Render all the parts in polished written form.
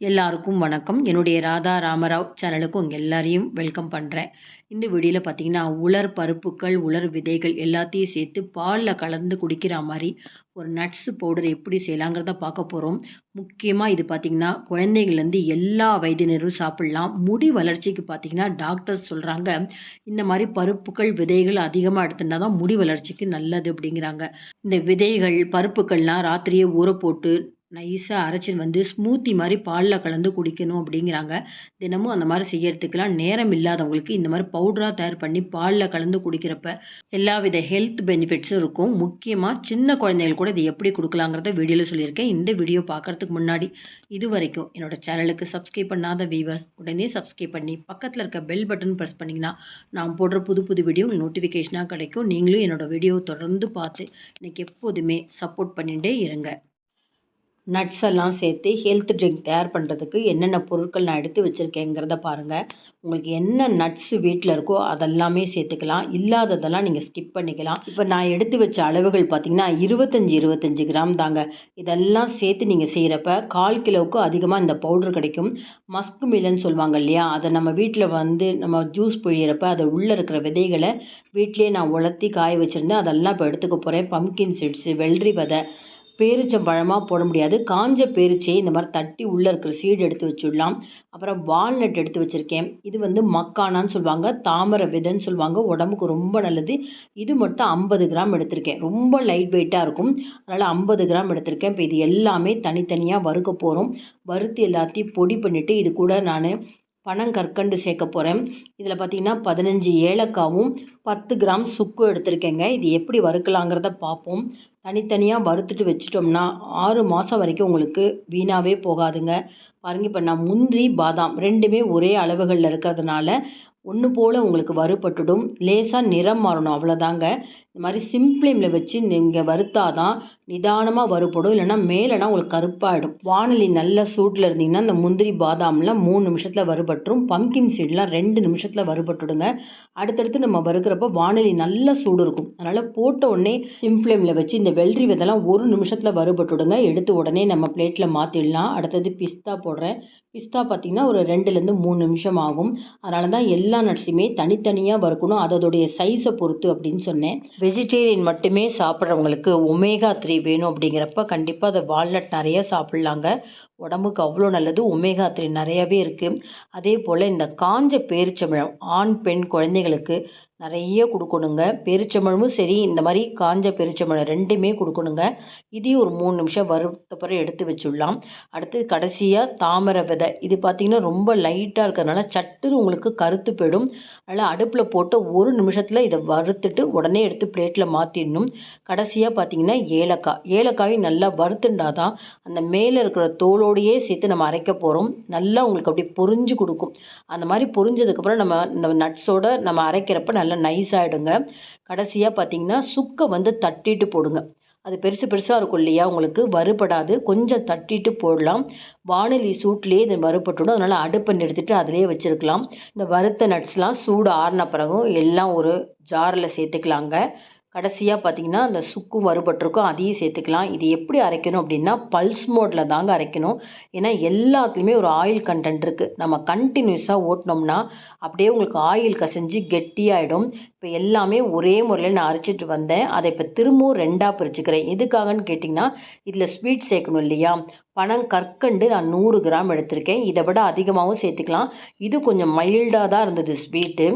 எல்லாருக்கும் வணக்கம். என்னுடைய ராதா ராமராவ் சேனலுக்கு உங்க எல்லாரையும் வெல்கம் பண்றேன். இந்த வீடியோல பார்த்தீங்கன்னா, உலர் பருப்புக்கள், உலர் விதைகள் எல்லாத்தையும் சேர்த்து பால்ல கலந்து குடிக்கிற மாரி ஒரு நட்ஸ் பவுடர் எப்படி செய்யலாங்கிறத பார்க்க போறோம். முக்கியமா இது பார்த்தீங்கன்னா, குழந்தைங்கள்லேருந்து எல்லா வயதினரும் சாப்பிடலாம். முடி வளர்ச்சிக்கு பார்த்தீங்கன்னா, டாக்டர்ஸ் சொல்றாங்க, இந்த மாரி பருப்புக்கள், விதைகள் அதிகமா எடுத்துட்டா தான் முடி வளர்ச்சிக்கு நல்லது அப்படிங்கிறாங்க. இந்த விதைகள், பருப்புக்கள்லாம் ராத்திரியே ஊற போட்டு நைஸா அரைச்சிட்டு வந்து ஸ்மூத்தி மாரி பால்ல கலந்து குடிக்கணும் அப்படிங்கிறாங்க. தினமும் அந்த மாரி செய்யறதுக்கெல்லாம் நேரம் இல்லாதவங்களுக்கு இந்த மாரி பவுடரா தயார் பண்ணி பால்ல கலந்து குடிக்கிறப்ப எல்லாவித ஹெல்த் பெனிஃபிட்ஸும் இருக்கும். முக்கியமா சின்ன குழந்தைகளுக்கு கூட இது எப்படி குடுக்கலாங்கிறத வீடியோல சொல்லியிருக்கேன். இந்த வீடியோ பார்க்கறதுக்கு முன்னாடி இதுவரைக்கும் என்னோட சேனலுக்கு சப்ஸ்கிரைப் பண்ணாத வியூவர்ஸ் உடனே சப்ஸ்கிரைப் பண்ணி பக்கத்துல இருக்க பெல் பட்டன் பிரஸ் பண்ணீங்கன்னா, நான் போடுற புது புது வீடியோ உங்களுக்கு நோட்டிஃபிகேஷனா கிடைக்கும். நீங்களும் என்னோட வீடியோவ தொடர்ந்து பார்த்து எனக்கு எப்போதுமே சப்போர்ட் பண்ணிட்டே இருங்க. நட்ஸ் எல்லாம் சேர்த்து ஹெல்த் ட்ரிங்க் தயார் பண்ணுறதுக்கு என்னென்ன பொருட்கள் நான் எடுத்து வச்சுருக்கேங்கிறத பாருங்கள். உங்களுக்கு என்ன நட்ஸ் வீட்டில் இருக்கோ அதெல்லாமே சேர்த்துக்கலாம். இல்லாததெல்லாம் நீங்கள் ஸ்கிப் பண்ணிக்கலாம். இப்போ நான் எடுத்து வச்ச அளவுகள் பார்த்திங்கன்னா 25 கிராம் தாங்க. இதெல்லாம் சேர்த்து நீங்கள் செய்கிறப்ப 1/4 கிலோவுக்கு அதிகமாக இந்த பவுடர் கிடைக்கும். மஸ்க் மில்லன்னு சொல்லுவாங்க இல்லையா, அதை நம்ம வீட்டில் நம்ம ஜூஸ் பிழியிறப்ப அது உள்ளே இருக்கிற விதைகளை வீட்டிலேயே நான் உலர்த்தி காய வச்சுருந்தேன். அதெல்லாம் இப்போ எடுத்துக்க போகிறேன். பம்கின் சீட்ஸு, வெள்ளரி விதை, பேரிச்சம்பழமாக போட முடியாது. காஞ்ச பேரிச்சையை இந்த மாதிரி தட்டி உள்ளே இருக்கிற சீடு எடுத்து வச்சுடலாம். அப்புறம் வால்நட் எடுத்து வச்சுருக்கேன். இது மக்கானான்னு சொல்லுவாங்க, தாமரை விதைன்னு சொல்லுவாங்க. உடம்புக்கு ரொம்ப நல்லது. இது மட்டும் 50 கிராம் எடுத்திருக்கேன். ரொம்ப லைட் வெயிட்டாக இருக்கும், அதனால் 50 கிராம் எடுத்திருக்கேன். இப்போ இது எல்லாமே தனித்தனியாக வறுக்க போகிறோம். வறுத்து எல்லாத்தையும் பொடி பண்ணிவிட்டு இது கூட நான் பனங்கற்கண்டு சேர்க்க போகிறேன். இதில் பார்த்திங்கன்னா 15 ஏலக்காவும் 10 கிராம் சுக்கும் எடுத்திருக்கேங்க. இது எப்படி வறுக்கலாங்கிறத பார்ப்போம். தனித்தனியாக வறுத்துட்டு வச்சுட்டோம்னா 6 மாதம் வரைக்கும் உங்களுக்கு வீணாகவே போகாதுங்க. பாருங்கள், இப்போ நான் முந்திரி, பாதாம் 2மே ஒரே அளவுகளில் இருக்கிறதுனால ஒன்று போல் உங்களுக்கு வறுபட்டுடும். லேசாக நிறம் மாறணும், அவ்வளோதாங்க. இந்த மாதிரி சிம் ஃப்ளேமில் வச்சு நீங்கள் வறுத்தாதான் நிதானமாக வறுபடும். இல்லைன்னா மேலேனா உங்களுக்கு கருப்பாகிடும். வானொலி நல்ல சூட்டில் இருந்தீங்கன்னா இந்த முந்திரி, பாதாம்லாம் 3 நிமிஷத்தில் வறுபட்டுரும். பம்கின் சீட்லாம் 2 நிமிஷத்தில் வறுபட்டுடுங்க. அடுத்தடுத்து நம்ம வறுக்கிறப்ப வானொலி நல்ல சூடு இருக்கும். அதனால் போட்ட உடனே சிம் ஃப்ளேமில் வச்சு இந்த வெள்ளரி விதெல்லாம் 1 நிமிஷத்தில் வறுபட்டுடுங்க. எடுத்து உடனே நம்ம பிளேட்டில் மாற்றிடலாம். அடுத்தது பிஸ்தா போடுறேன். பிஸ்தா பார்த்திங்கன்னா ஒரு 2லேருந்து 3 நிமிஷம் ஆகும். அதனால தான் எல்லா நட்ஸுமே தனித்தனியாக வறுக்கணும். அதோடைய சைஸை பொறுத்து அப்படின்னு சொன்னேன். வெஜிடேரியன் மட்டுமே சாப்பிட்றவங்களுக்கு ஒமேகா 3 வேணும் அப்படிங்கிறப்ப கண்டிப்பாக அதை வால்நட் நிறைய சாப்பிட்லாங்க. உடம்புக்கு அவ்வளோ நல்லது. ஒமேகா 3 நிறையவே இருக்குது. அதே போல் இந்த காஞ்ச பேரிச்சம்பழம் ஆண் பெண் குழந்தைகளுக்கு நிறைய கொடுக்கணுங்க. பேரிச்சம்பழமும் சரி, இந்த மாதிரி காஞ்ச பேரிச்சம்பழம் 2மே கொடுக்கணுங்க. இதையும் ஒரு 3 நிமிஷம் வறுத்த பிறகு எடுத்து வச்சுடலாம். அடுத்து கடைசியாக தாமரை விதை. இது பார்த்திங்கன்னா ரொம்ப லைட்டாக இருக்கிறதுனால சட்டுன்னு உங்களுக்கு கருத்து போயிடும். அதனால் அடுப்பில் போட்டு 1 நிமிஷத்தில் இதை வறுத்துட்டு உடனே எடுத்து பிளேட்டில் மாற்றிடணும். கடைசியாக பார்த்திங்கன்னா ஏலக்காயும் நல்லா வறுத்துண்டா தான் அந்த மேலே இருக்கிற தோலோடையே சேர்த்து நம்ம அரைக்க போகிறோம். நல்லா உங்களுக்கு அப்படி பொரிஞ்சு கொடுக்கும். அந்த மாதிரி பொரிஞ்சதுக்கப்புறம் நம்ம இந்த நட்ஸோடு நம்ம அரைக்கிறப்ப நல்லா நைஸ் ஆகிடுங்க. கடைசியாக பார்த்திங்கன்னா சுக்கை தட்டிட்டு போடுங்க. அது பெருசு பெருசாக இருக்கும் இல்லையா, உங்களுக்கு வறுபடாது. கொஞ்சம் தட்டிட்டு போடலாம். வானொலி சூட்லேயே இது வறுபட்டுடும். அதனால் அடுப்பை நிறுத்திட்டு அதிலே வச்சுருக்கலாம். இந்த வறுத்த நட்ஸ்லாம் சூடு ஆறின பிறகும் எல்லாம் ஒரு ஜாரில் சேர்த்துக்கலாங்க. கடைசியாக பார்த்திங்கன்னா அந்த சுக்கும் வறுபட்டிருக்கும், அதையும் சேர்த்துக்கலாம். இது எப்படி அரைக்கணும் அப்படின்னா பல்ஸ் மோடில் தாங்க அரைக்கணும். ஏன்னா எல்லாத்துலேயுமே ஒரு ஆயில் கண்டென்ட் இருக்குது. நம்ம கண்டினியூஸாக ஓட்டினோம்னா அப்படியே உங்களுக்கு ஆயில் கசிஞ்சு கெட்டியாகிடும். இப்போ எல்லாமே ஒரே முறையில் நான் அரைச்சிட்டு வந்தேன். அதை இப்போ திரும்பவும் 2ஆக பிரிச்சுக்கிறேன். எதுக்காகன்னு கேட்டிங்கன்னா, இதில் ஸ்வீட் சேர்க்கணும் இல்லையா. பனங்கற்கண்டு நான் 100 கிராம் எடுத்திருக்கேன். இதை விட அதிகமாகவும் சேர்த்துக்கலாம். இது கொஞ்சம் மைல்டாக தான் இருந்தது ஸ்வீட்டு.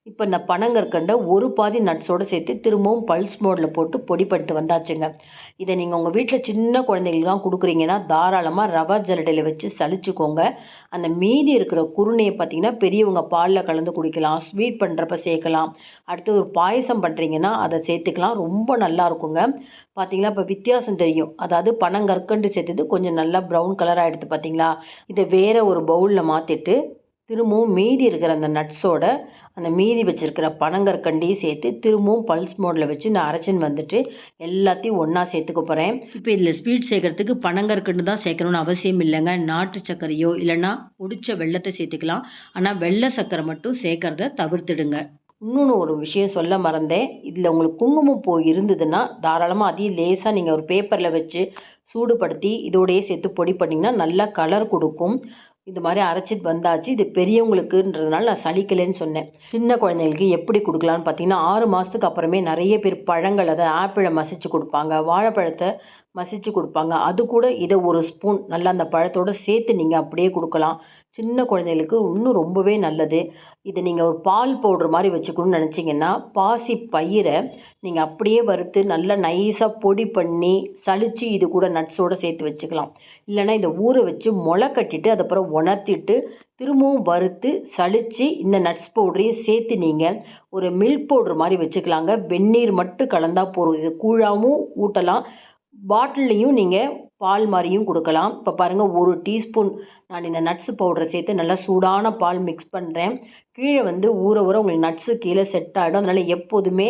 இப்போ இந்த பனங்கற்கண்டை ஒரு பாதி நட்ஸோடு சேர்த்து திரும்பவும் பல்ஸ் மோடில் போட்டு பொடி பண்ணிட்டு வந்தாச்சுங்க. இதை நீங்கள் உங்கள் வீட்டில் சின்ன குழந்தைங்களுக்குலாம் கொடுக்குறீங்கன்னா தாராளமாக ரவா ஜல்லடையில் வச்சு சலிச்சுக்கோங்க. அந்த மீதி இருக்கிற குருணையை பார்த்திங்கன்னா பெரியவங்க பாலில் கலந்து குடிக்கலாம், ஸ்வீட் பண்ணுறப்ப சேர்க்கலாம். அடுத்து ஒரு பாயசம் பண்ணுறீங்கன்னா அதை சேர்த்துக்கலாம். ரொம்ப நல்லா இருக்குங்க. பார்த்திங்களா, இப்போ வித்தியாசம் தெரியும். அதாவது பனங்கற்கண்டு சேர்த்தது கொஞ்சம் நல்லா ப்ரௌன் கலராக எடுத்து பார்த்திங்களா. இதை வேறு ஒரு பவுலில் மாற்றிட்டு திரும்பவும் மீதி இருக்கிற அந்த நட்ஸோட அந்த மீதி வச்சுருக்கிற பனங்கற்கண்டையும் சேர்த்து திரும்பவும் பல்ஸ் மோடில் வச்சு நான் அரைச்சின்னு வந்துட்டு எல்லாத்தையும் ஒன்றா சேர்த்துக்க போகிறேன். இப்போ இதில் ஸ்வீட் சேர்க்குறதுக்கு பனங்கற்கண்டு தான் சேர்க்கணும்னு அவசியம் இல்லைங்க. நாட்டு சர்க்கரையோ இல்லைன்னா பொடிச்ச வெல்லத்தை சேர்த்துக்கலாம். ஆனால் வெள்ளை சர்க்கரை மட்டும் சேர்க்கறத தவிர்த்துடுங்க. இன்னொன்று ஒரு விஷயம் சொல்ல மறந்தேன். இதில் உங்களுக்கு குங்குமப்பூ இருந்ததுன்னா தாராளமாக அதையும் லேசாக நீங்கள் ஒரு பேப்பரில் வச்சு சூடுபடுத்தி இதோடையே சேர்த்து பொடி பண்ணிங்கன்னா நல்லா கலர் கொடுக்கும். இது மாதிரி அரைச்சிட்டு வந்தாச்சு. இது பெரியவங்களுக்குன்றதுனால நான் சலிக்கலைன்னு சொன்னேன். சின்ன குழந்தைங்களுக்கு எப்படி கொடுக்கலான்னு பார்த்தீங்கன்னா 6 மாதத்துக்கு அப்புறமே நிறைய பேர் பழங்கள், அதாவது ஆப்பிளை மசிச்சு கொடுப்பாங்க, வாழைப்பழத்தை மசிச்சு கொடுப்பாங்க. அது கூட இதை ஒரு ஸ்பூன் நல்லா அந்த பழத்தோடு சேர்த்து நீங்கள் அப்படியே கொடுக்கலாம். சின்ன குழந்தைகளுக்கு இன்னும் ரொம்பவே நல்லது. இதை நீங்கள் ஒரு பால் பவுட்ரு மாதிரி வச்சுக்கணும்னு நினச்சிங்கன்னா பாசி பயிரை நீங்கள் அப்படியே வறுத்து நல்லா நைஸாக பொடி பண்ணி சலித்து இது கூட நட்ஸோடு சேர்த்து வச்சுக்கலாம். இல்லைனா இதை ஊற வச்சு முளை கட்டிட்டு அதுக்கப்புறம் உணர்த்திட்டு திரும்பவும் வறுத்து சலித்து இந்த நட்ஸ் பவுடரையும் சேர்த்து நீங்கள் ஒரு மில்க் பவுட்ரு மாதிரி வச்சுக்கலாங்க. வெந்நீர் மட்டும் கலந்தால் போதும். இது கூழாவும் ஊட்டலாம், பாட்டில்லையும் நீங்கள் பால் மாதிரியும் கொடுக்கலாம். இப்போ பாருங்கள், 1 டீஸ்பூன் நான் இந்த நட்ஸு பவுடரை சேர்த்து நல்லா சூடான பால் மிக்ஸ் பண்ணுறேன். கீழே ஊற ஊற உங்களுக்கு நட்ஸு கீழே செட் ஆகிடும். அதனால் எப்போதுமே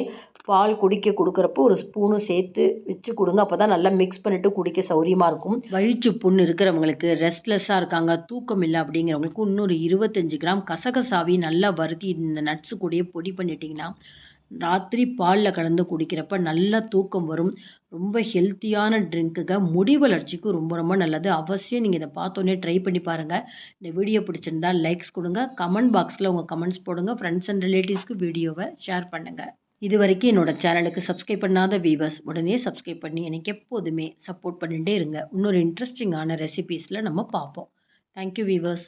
பால் கொடுக்குறப்போ ஒரு ஸ்பூனும் சேர்த்து வச்சு கொடுங்க. அப்போ தான் நல்லா மிக்ஸ் பண்ணிவிட்டு குடிக்க சௌரியமாக இருக்கும். வயிற்று புண் இருக்கிறவங்களுக்கு, ரெஸ்ட்லெஸ்ஸாக இருக்காங்க, தூக்கம் இல்லை அப்படிங்கிறவங்களுக்கு இன்னொரு 25 கிராம் கசகசாவி நல்லா வறுத்தி இந்த நட்ஸு கூடயே பொடி பண்ணிட்டிங்கன்னா ராத்திரி பாலில் கலந்து குடிக்கிறப்ப நல்லா தூக்கம் வரும். ரொம்ப ஹெல்த்தியான ட்ரிங்க்குங்க. முடி வளர்ச்சிக்கு ரொம்ப ரொம்ப நல்லது. அவசியம் நீங்கள் இதை பார்த்தோன்னே ட்ரை பண்ணி பாருங்கள். இந்த வீடியோ பிடிச்சிருந்தா லைக்ஸ் கொடுங்க, கமெண்ட் பாக்ஸில் உங்கள் கமெண்ட்ஸ் போடுங்க, ஃப்ரெண்ட்ஸ் அண்ட் ரிலேட்டிவ்ஸ்க்கு வீடியோவை ஷேர் பண்ணுங்கள். இது வரைக்கும் என்னோடய சேனலுக்கு சப்ஸ்கிரைப் பண்ணாத வீவர்ஸ் உடனே சப்ஸ்கிரைப் பண்ணி எனக்கு எப்போதுமே சப்போர்ட் பண்ணிகிட்டே இருங்க. இன்னொரு இன்ட்ரெஸ்டிங்கான ரெசிபீஸில் நம்ம பார்ப்போம். Thank you viewers.